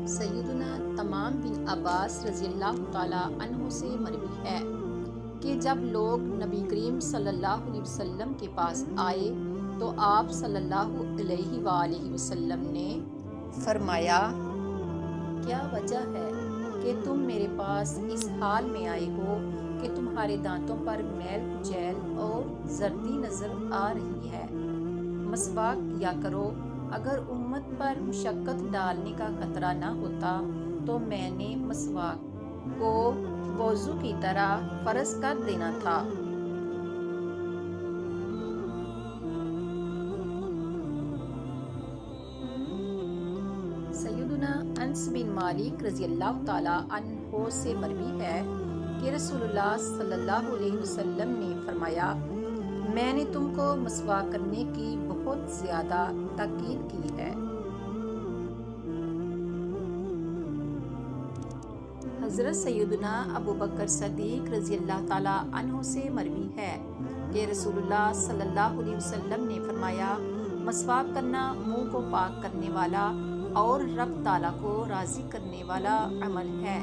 سیدنا تمام بن عباس رضی اللہ تعالیٰ عنہ سے مروی ہے کہ جب لوگ نبی کریم صلی اللہ علیہ وسلم کے پاس آئے تو آپ صلی اللہ علیہ وآلہ وسلم نے فرمایا، کیا وجہ ہے کہ تم میرے پاس اس حال میں آئے ہو کہ تمہارے دانتوں پر میل کچیل اور زردی نظر آ رہی ہے؟ مسواک کیا کرو۔ اگر امت پر مشقت ڈالنے کا خطرہ نہ ہوتا تو میں نے مسواک کو وضو کی طرح فرض کر دینا تھا۔ سیدنا انس بن مالک رضی اللہ تعالیٰ عنہ سے مروی ہے کہ رسول اللہ صلی اللہ علیہ وسلم نے فرمایا، میں نے تم کو مسواک کرنے کی بہت زیادہ تاکید کی ہے۔ حضرت سیدنا ابو بکر صدیق رضی اللہ تعالیٰ عنہ سے مروی ہے کہ رسول اللہ صلی اللہ علیہ وسلم نے فرمایا، مسواک کرنا منہ کو پاک کرنے والا اور رب تعالیٰ کو راضی کرنے والا عمل ہے۔